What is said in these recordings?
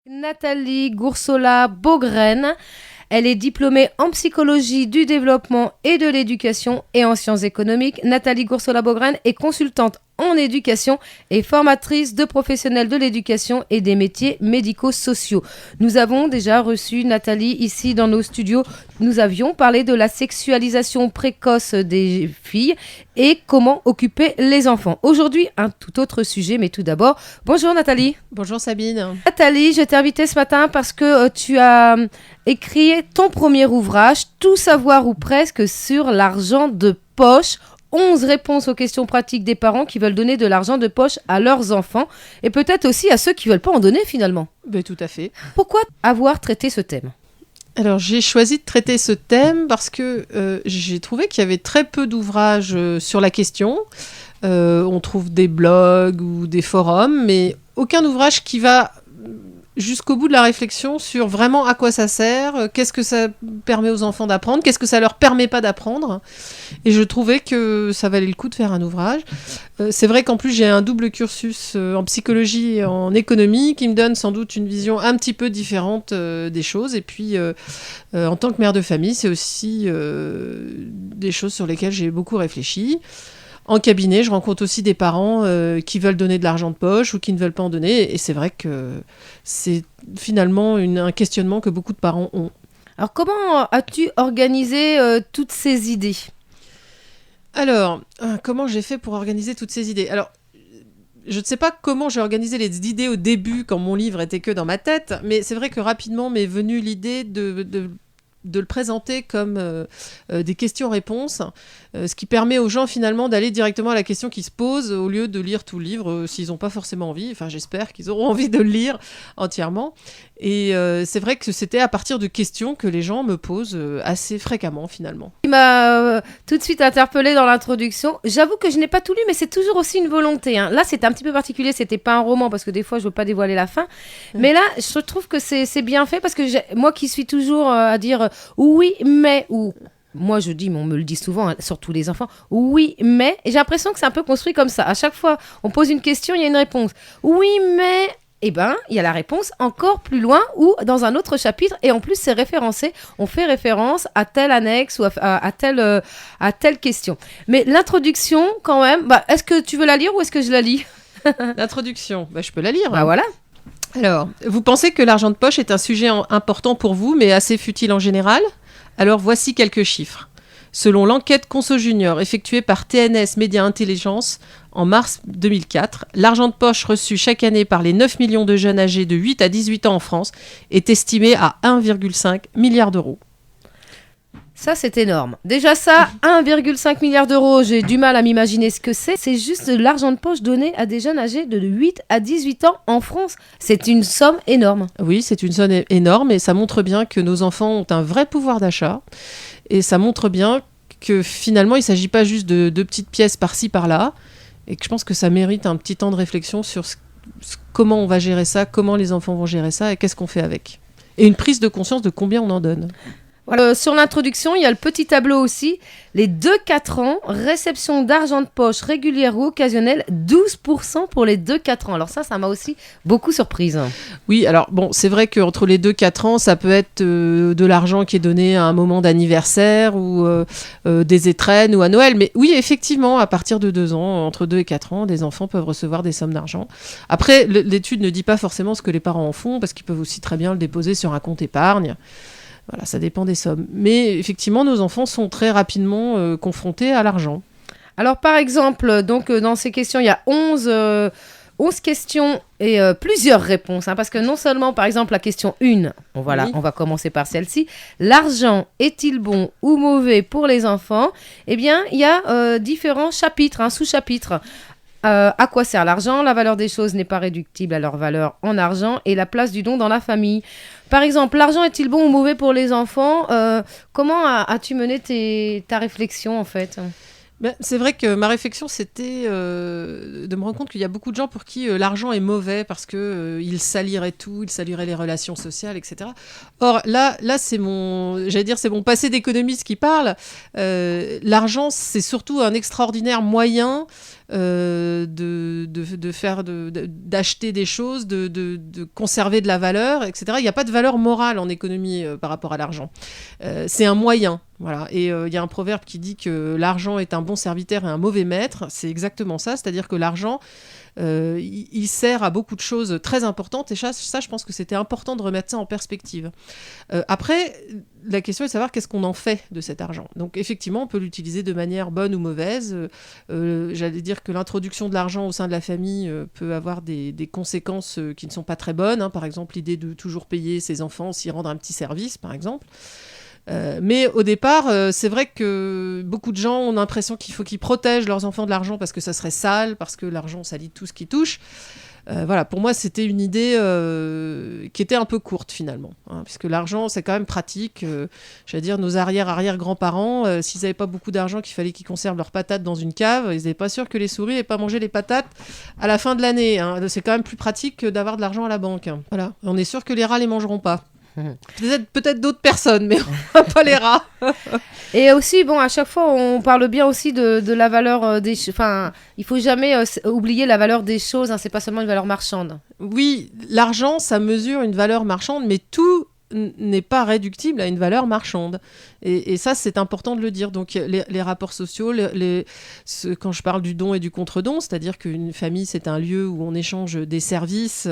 Nathalie Goursola-Beaugraine. Elle est diplômée en psychologie du développement et de l'éducation et en sciences économiques. Nathalie Goursola-Beaugraine est consultante en éducation et formatrice de professionnels de l'éducation et des métiers médico-sociaux. Nous avons déjà reçu Nathalie ici dans nos studios. Nous avions parlé de la sexualisation précoce des filles et comment occuper les enfants. Aujourd'hui, un tout autre sujet, mais tout d'abord, bonjour Nathalie. Bonjour Sabine. Nathalie, je t'ai invitée ce matin parce que tu as écrit ton premier ouvrage, Tout savoir ou presque, sur l'argent de poche. 11 réponses aux questions pratiques des parents qui veulent donner de l'argent de poche à leurs enfants et peut-être aussi à ceux qui ne veulent pas en donner finalement. Ben, tout à fait. Pourquoi avoir traité ce thème ? Alors j'ai choisi de traiter ce thème parce que j'ai trouvé qu'il y avait très peu d'ouvrages sur la question. On trouve des blogs ou des forums, mais aucun ouvrage qui va jusqu'au bout de la réflexion sur vraiment à quoi ça sert, qu'est-ce que ça permet aux enfants d'apprendre, qu'est-ce que ça leur permet pas d'apprendre. Et je trouvais que ça valait le coup de faire un ouvrage. C'est vrai qu'en plus j'ai un double cursus en psychologie et en économie qui me donne sans doute une vision un petit peu différente des choses. Et puis en tant que mère de famille, c'est aussi des choses sur lesquelles j'ai beaucoup réfléchi. En cabinet, je rencontre aussi des parents qui veulent donner de l'argent de poche ou qui ne veulent pas en donner. Et c'est vrai que c'est finalement un questionnement que beaucoup de parents ont. Alors comment as-tu organisé toutes ces idées ? Alors, comment j'ai fait pour organiser toutes ces idées ? Alors, je ne sais pas comment j'ai organisé les idées au début quand mon livre était que dans ma tête, mais c'est vrai que rapidement m'est venue l'idée de le présenter comme des questions-réponses, ce qui permet aux gens finalement d'aller directement à la question qui se pose au lieu de lire tout le livre s'ils n'ont pas forcément envie. Enfin, j'espère qu'ils auront envie de le lire entièrement. Et c'est vrai que c'était à partir de questions que les gens me posent assez fréquemment finalement. Il m'a tout de suite interpellée dans l'introduction. J'avoue que je n'ai pas tout lu, mais c'est toujours aussi une volonté. Là, c'était un petit peu particulier. C'était pas un roman parce que des fois, je veux pas dévoiler la fin. Mais là, je trouve que c'est bien fait parce que moi qui suis toujours à dire oui, mais ou moi je dis, mais on me le dit souvent, surtout les enfants, oui, mais, et j'ai l'impression que c'est un peu construit comme ça. À chaque fois, on pose une question, il y a une réponse. Oui, mais, eh ben, il y a la réponse encore plus loin ou dans un autre chapitre, et en plus c'est référencé. On fait référence à telle annexe ou à telle question. Mais l'introduction, quand même, est-ce que tu veux la lire ou est-ce que je la lis ? L'introduction, je peux la lire. Voilà. Alors, vous pensez que l'argent de poche est un sujet important pour vous, mais assez futile en général ? Alors voici quelques chiffres. Selon l'enquête Conso Junior effectuée par TNS Média Intelligence en mars 2004, l'argent de poche reçu chaque année par les 9 millions de jeunes âgés de 8 à 18 ans en France est estimé à 1,5 milliard d'euros. Ça, c'est énorme. Déjà ça, 1,5 milliard d'euros, j'ai du mal à m'imaginer ce que c'est. C'est juste de l'argent de poche donné à des jeunes âgés de 8 à 18 ans en France. C'est une somme énorme. Oui, c'est une somme énorme et ça montre bien que nos enfants ont un vrai pouvoir d'achat. Et ça montre bien que finalement, il ne s'agit pas juste de petites pièces par-ci, par-là. Et que je pense que ça mérite un petit temps de réflexion sur comment on va gérer ça, comment les enfants vont gérer ça et qu'est-ce qu'on fait avec. Et une prise de conscience de combien on en donne. Voilà. Sur l'introduction, il y a le petit tableau aussi. Les 2-4 ans, réception d'argent de poche régulière ou occasionnelle, 12% pour les 2-4 ans. Alors ça m'a aussi beaucoup surprise. Oui, alors bon, c'est vrai qu'entre les 2-4 ans, ça peut être de l'argent qui est donné à un moment d'anniversaire ou des étrennes ou à Noël. Mais oui, effectivement, à partir de 2 ans, entre 2 et 4 ans, des enfants peuvent recevoir des sommes d'argent. Après, l'étude ne dit pas forcément ce que les parents en font parce qu'ils peuvent aussi très bien le déposer sur un compte épargne. Voilà, ça dépend des sommes. Mais effectivement, nos enfants sont très rapidement confrontés à l'argent. Alors, par exemple, donc, dans ces questions, il y a 11 questions et plusieurs réponses. Parce que non seulement, par exemple, la question 1, on va commencer par celle-ci. L'argent est-il bon ou mauvais pour les enfants ? Eh bien, il y a différents chapitres, sous-chapitres. À quoi sert l'argent ? La valeur des choses n'est pas réductible à leur valeur en argent et la place du don dans la famille. Par exemple, l'argent est-il bon ou mauvais pour les enfants ? Comment as-tu mené ta réflexion en fait ? C'est vrai que ma réflexion, c'était de me rendre compte qu'il y a beaucoup de gens pour qui l'argent est mauvais parce qu'il salirait tout, il salirait les relations sociales, etc. Or, là c'est mon passé d'économiste qui parle. L'argent, c'est surtout un extraordinaire moyen d'acheter des choses, de conserver de la valeur, etc. Il n'y a pas de valeur morale en économie par rapport à l'argent. C'est un moyen. Voilà. Et il y a un proverbe qui dit que l'argent est un bon serviteur et un mauvais maître. C'est exactement ça, c'est-à-dire que l'argent, il sert à beaucoup de choses très importantes, et ça, je pense que c'était important de remettre ça en perspective. Après, la question est de savoir qu'est-ce qu'on en fait de cet argent. Donc effectivement, on peut l'utiliser de manière bonne ou mauvaise. J'allais dire que l'introduction de l'argent au sein de la famille peut avoir des conséquences qui ne sont pas très bonnes, hein. Par exemple, l'idée de toujours payer ses enfants s'y rendre un petit service, par exemple. Mais au départ, c'est vrai que beaucoup de gens ont l'impression qu'il faut qu'ils protègent leurs enfants de l'argent parce que ça serait sale, parce que l'argent salit tout ce qui touche. Voilà, pour moi, c'était une idée qui était un peu courte finalement, hein, puisque l'argent, c'est quand même pratique. J'allais dire, nos arrière-grands-parents, s'ils n'avaient pas beaucoup d'argent, qu'il fallait qu'ils conservent leurs patates dans une cave, ils n'étaient pas sûrs que les souris n'aient pas mangé les patates à la fin de l'année, hein. C'est quand même plus pratique que d'avoir de l'argent à la banque, hein. Voilà, on est sûr que les rats les mangeront pas. Peut-être d'autres personnes, mais pas les rats. Et aussi, bon, à chaque fois, on parle bien aussi de la valeur des choses. Enfin, il faut jamais oublier la valeur des choses, hein, c'est pas seulement une valeur marchande. Oui, l'argent, ça mesure une valeur marchande, mais tout n'est pas réductible à une valeur marchande. Et ça, c'est important de le dire. Donc, les rapports sociaux, quand je parle du don et du contre-don, c'est-à-dire qu'une famille, c'est un lieu où on échange des services.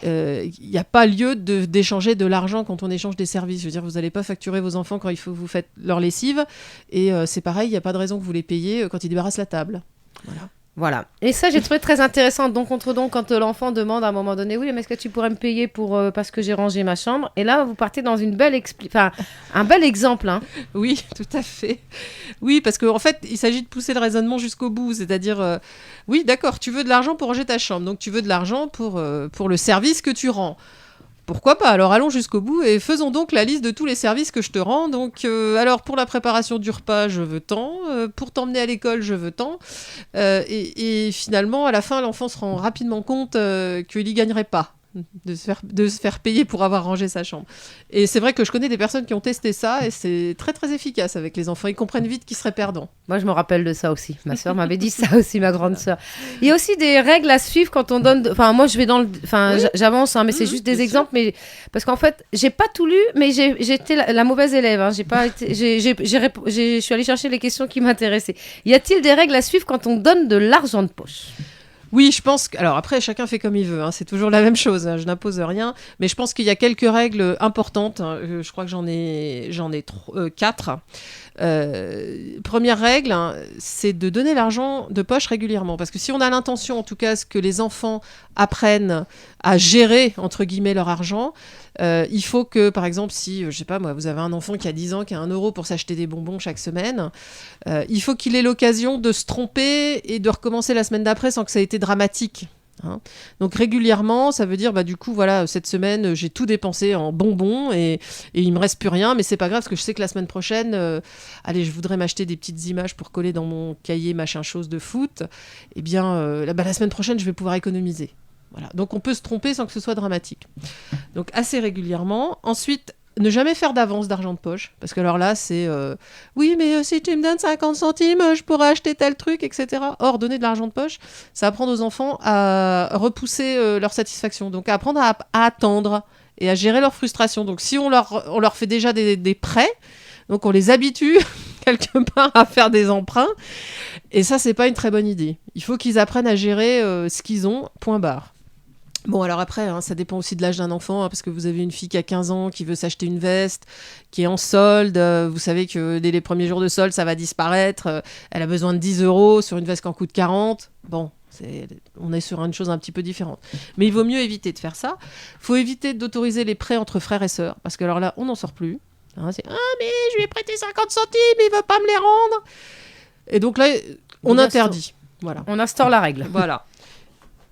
Il n'y a pas lieu d'échanger de l'argent quand on échange des services. Je veux dire, vous n'allez pas facturer vos enfants quand il faut que vous faites leur lessive. Et c'est pareil, il n'y a pas de raison que vous les payiez quand ils débarrassent la table. Voilà. Et ça, j'ai trouvé très intéressant, don contre don, quand l'enfant demande à un moment donné, oui, mais est-ce que tu pourrais me payer parce que j'ai rangé ma chambre? Et là, vous partez dans une belle un bel exemple, hein. Oui, tout à fait. Oui, parce qu'en fait, il s'agit de pousser le raisonnement jusqu'au bout. C'est-à-dire, oui, d'accord, tu veux de l'argent pour ranger ta chambre. Donc, tu veux de l'argent pour le service que tu rends. Pourquoi pas? Alors allons jusqu'au bout et faisons donc la liste de tous les services que je te rends. Donc, alors pour la préparation du repas, je veux tant. Pour t'emmener à l'école, je veux tant. Et finalement, à la fin, l'enfant se rend rapidement compte qu'il n'y gagnerait pas de se faire payer pour avoir rangé sa chambre. Et c'est vrai que je connais des personnes qui ont testé ça et c'est très très efficace avec les enfants. Ils comprennent vite qu'ils seraient perdants. Moi, je me rappelle de ça aussi. Ma sœur m'avait dit ça aussi, ma grande sœur. Il y a aussi des règles à suivre quand on donne... Enfin, moi, je vais dans le... Enfin, oui. J'avance, hein, mais c'est juste des exemples. Mais... Parce qu'en fait, j'ai pas tout lu, mais j'ai été la mauvaise élève. Hein. J'ai pas été... Je suis allée chercher les questions qui m'intéressaient. Y a-t-il des règles à suivre quand on donne de l'argent de poche ? Oui, je pense que... Alors après, chacun fait comme il veut, hein. C'est toujours la même chose, hein. Je n'impose rien. Mais je pense qu'il y a quelques règles importantes, hein. Je crois que j'en ai 4. Première règle, hein, c'est de donner l'argent de poche régulièrement. Parce que si on a l'intention, en tout cas, que les enfants apprennent à gérer, entre guillemets, leur argent, il faut que, par exemple, si, je sais pas moi, vous avez un enfant qui a 10 ans, qui a 1 euro pour s'acheter des bonbons chaque semaine, il faut qu'il ait l'occasion de se tromper et de recommencer la semaine d'après sans que ça ait été dramatique. Hein. Donc régulièrement, ça veut dire du coup voilà, cette semaine j'ai tout dépensé en bonbons et il me reste plus rien, mais c'est pas grave parce que je sais que la semaine prochaine allez, je voudrais m'acheter des petites images pour coller dans mon cahier machin chose de foot, et bien la semaine prochaine je vais pouvoir économiser. Voilà. Donc on peut se tromper sans que ce soit dramatique. Donc assez régulièrement. Ensuite, ne jamais faire d'avance d'argent de poche, parce que alors là, c'est oui, mais si tu me donnes 50 centimes, je pourrais acheter tel truc, etc. Or, donner de l'argent de poche, ça apprend aux enfants à repousser leur satisfaction, donc à apprendre à attendre et à gérer leur frustration. Donc, si on leur fait déjà des prêts, donc on les habitue quelque part à faire des emprunts, et ça, c'est pas une très bonne idée. Il faut qu'ils apprennent à gérer ce qu'ils ont, point barre. Bon, alors après, hein, ça dépend aussi de l'âge d'un enfant, hein, parce que vous avez une fille qui a 15 ans, qui veut s'acheter une veste, qui est en solde. Vous savez que dès les premiers jours de solde, ça va disparaître. Elle a besoin de 10 € sur une veste qui en coûte 40. Bon, on est sur une chose un petit peu différente. Mais il vaut mieux éviter de faire ça. Il faut éviter d'autoriser les prêts entre frères et sœurs, parce que alors là, on n'en sort plus. Hein, c'est « Ah, mais je lui ai prêté 50 centimes, il ne veut pas me les rendre !» Et donc là, on interdit. Voilà. On instaure la règle. Voilà.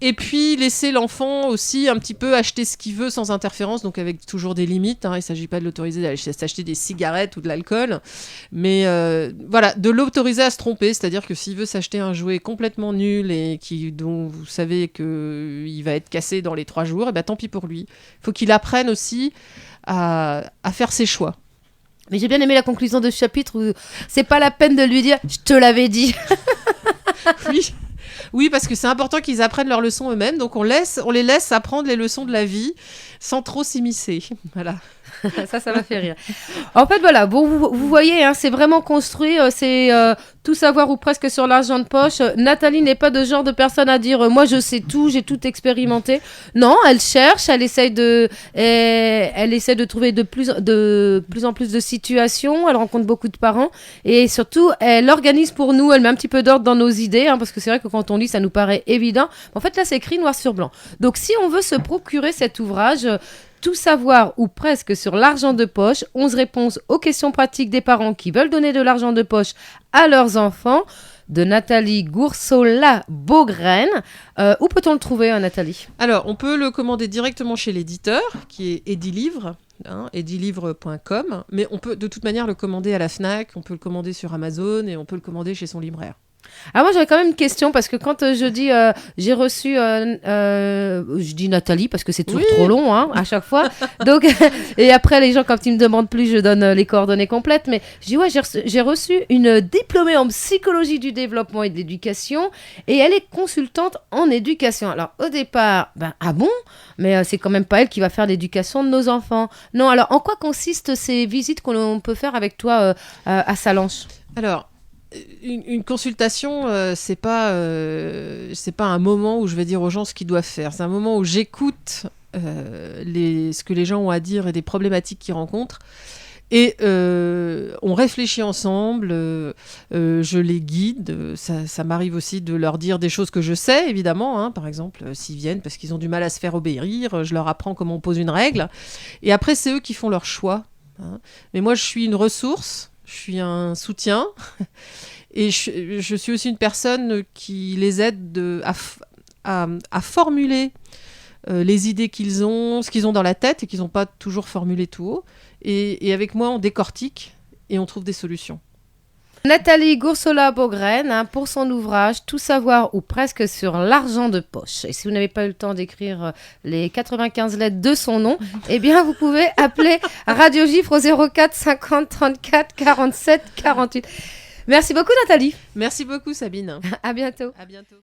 Et puis, laisser l'enfant aussi un petit peu acheter ce qu'il veut sans interférence, donc avec toujours des limites. Hein. Il ne s'agit pas de l'autoriser d'aller s'acheter des cigarettes ou de l'alcool. Mais voilà, de l'autoriser à se tromper. C'est-à-dire que s'il veut s'acheter un jouet complètement nul et dont vous savez qu'il va être cassé dans les 3 jours, et ben, tant pis pour lui. Il faut qu'il apprenne aussi à faire ses choix. Mais j'ai bien aimé la conclusion de ce chapitre où c'est pas la peine de lui dire « je te l'avais dit ». Oui. Oui, parce que c'est important qu'ils apprennent leurs leçons eux-mêmes, donc on les laisse apprendre les leçons de la vie sans trop s'immiscer. Voilà. Ça m'a fait rire. En fait, voilà, bon, vous voyez, hein, c'est vraiment construit, c'est tout savoir ou presque sur l'argent de poche. Nathalie n'est pas de genre de personne à dire moi je sais tout, j'ai tout expérimenté. Non, elle cherche, elle essaie de trouver de plus en plus de situations, elle rencontre beaucoup de parents et surtout, elle organise pour nous, elle met un petit peu d'ordre dans nos idées, hein, parce que c'est vrai que quand on lit, ça nous paraît évident. En fait, là, c'est écrit noir sur blanc. Donc, si on veut se procurer cet ouvrage, tout savoir ou presque sur l'argent de poche, 11 réponses aux questions pratiques des parents qui veulent donner de l'argent de poche à leurs enfants, de Nathalie Goursola-Beaugraine. Où peut-on le trouver, Nathalie ? Alors, on peut le commander directement chez l'éditeur, qui est Edilivre, edilivre.com, mais on peut de toute manière le commander à la FNAC, on peut le commander sur Amazon et on peut le commander chez son libraire. Alors moi j'avais quand même une question parce que quand je dis j'ai reçu je dis Nathalie parce que c'est toujours trop long hein, à chaque fois donc et après les gens quand ils me demandent plus je donne les coordonnées complètes mais je dis ouais j'ai reçu une diplômée en psychologie du développement et de l'éducation et elle est consultante en éducation. Alors au départ ah bon mais c'est quand même pas elle qui va faire l'éducation de nos enfants. Non, alors en quoi consistent ces visites qu'on peut faire avec toi à Salanches ? Alors une consultation, c'est pas un moment où je vais dire aux gens ce qu'ils doivent faire. C'est un moment où j'écoute ce que les gens ont à dire et des problématiques qu'ils rencontrent. Et on réfléchit ensemble, je les guide. Ça m'arrive aussi de leur dire des choses que je sais, évidemment. Hein. Par exemple, s'ils viennent parce qu'ils ont du mal à se faire obéir, je leur apprends comment on pose une règle. Et après, c'est eux qui font leur choix. Hein. Mais moi, je suis une ressource. Je suis un soutien et je suis aussi une personne qui les aide à formuler les idées qu'ils ont, ce qu'ils ont dans la tête et qu'ils n'ont pas toujours formulé tout haut. Et avec moi, on décortique et on trouve des solutions. Nathalie Goursola-Beaugraine, hein, pour son ouvrage Tout savoir ou presque sur l'argent de poche. Et si vous n'avez pas eu le temps d'écrire les 95 lettres de son nom, eh bien vous pouvez appeler Radio Gifre au 04 50 34 47 48. Merci beaucoup Nathalie. Merci beaucoup Sabine. À bientôt. À bientôt.